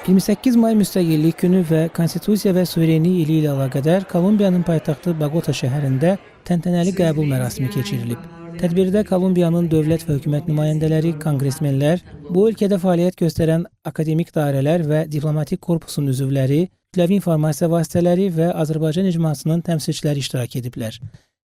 28 may Müstəqillik günü və Konstitusiya və Suverenlik ili ilə əlaqədar Kolumbiyanın paytaxtı Bogota şəhərində təntənəli qəbul mərasimi keçirilib. Tədbirdə Kolumbiyanın dövlət və hökumət nümayəndələri, konqresmenlər, bu ölkədə fəaliyyət göstərən akademik dairələr və diplomatik korpusun üzvləri, kütləvi informasiya vasitələri və Azərbaycan icmasının təmsilçiləri iştirak ediblər.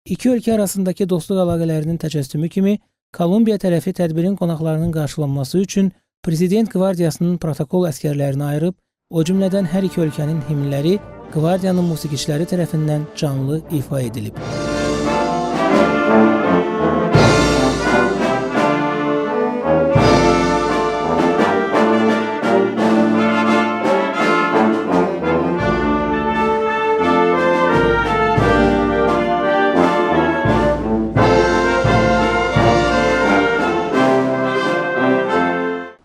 İki ölkə arasındakı dostluq əlaqələrinin təcəssümü kimi Kolumbiya tərəfi tədbirin qonaqlarının qarşılanması üçün Prezident Qvardiyasının protokol əskərlərini ayırıb, o cümlədən hər iki ölkənin himnləri Qvardiyanın musiqiçiləri tərəfindən canlı ifa edilib.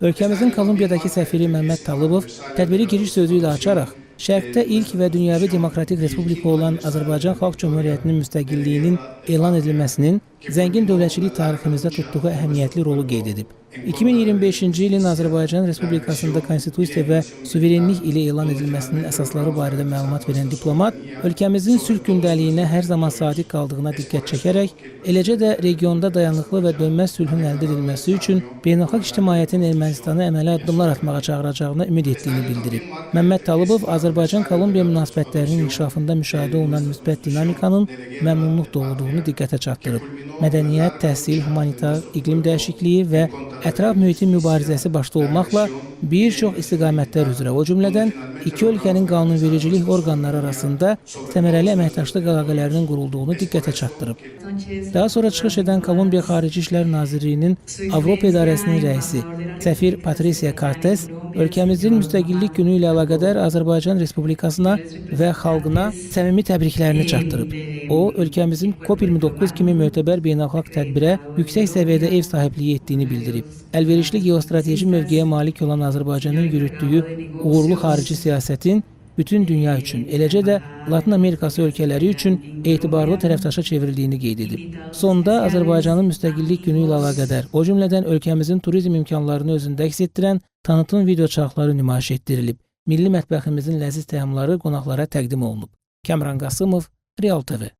Ölkəmizin Kolumbiyadakı səfiri Məmməd Talıbov tədbiri giriş sözü ilə açaraq, Şərqdə ilk və dünyəvi demokratik respublika olan Azərbaycan Xalq Cümhuriyyətinin müstəqilliyinin elan edilməsinin zəngin dövlətçilik tariximizdə tutduğu əhəmiyyətli rolu qeyd edib. 2025-ci ilin Azərbaycan Respublikasında Konstitusiya və Suverenlik ili elan edilməsinin əsasları barədə məlumat verən diplomat, ölkəmizin sülh gündəliyinə hər zaman sadiq qaldığına diqqət çəkərək, eləcə də regionda dayanıqlı və dönməz sülhün əldə edilməsi üçün beynəlxalq ictimaiyyətin Ermənistanı əməli addımlar atmağa çağıracağına ümid etdiyini bildirib. Məmməd Talıbov Azərbaycan-Kolumbiya münasibətlərinin inkişafında müşahidə olunan müsbət dinamikanın məmnunluq doğurduğunu diqqətə çatdırıb. Mədəniyyət, təhsil, humanitar, iqlim dəyişikliyi və ətraf mühitin mübarizəsi başda olmaqla bir çox istiqamətlər üzrə, o cümlədən iki ölkənin qanunvericilik orqanları arasında səmərəli əməkdaşlıq əlaqələrinin qurulduğunu diqqətə çatdırıb. Daha sonra çıxış edən Kolumbiya Xarici İşlər Nazirliyinin Avropa İdarəsinin rəisi səfir Patricia Cortez ölkəmizin müstəqillik günü ilə əlaqədar Azərbaycan Respublikasına və xalqına səmimi təbriklərini çatdırıb. O, ölkəmizin COP29 kimi mötəbər beynəlxalq tədbirə yüksək səviyyədə ev sahibliyi etdiyini bildirib. Əlverişli geostrateji mövqeyə malik olan Azərbaycanın yürütdüyü uğurlu xarici siyasətin bütün dünya üçün, eləcə də Latin Amerikası ölkələri üçün etibarlı tərəfdaşa çevrildiyini qeyd edib. Sonda Azərbaycanın müstəqillik günü ilə əlaqədar, o cümlədən ölkəmizin turizm imkanlarını özündə əks etdirən tanıtım video çarxları nümayiş etdirilib. Milli mətbəximizin ləziz təamları qonaqlara təqdim olunub. Kəmran Qasımov, Real TV.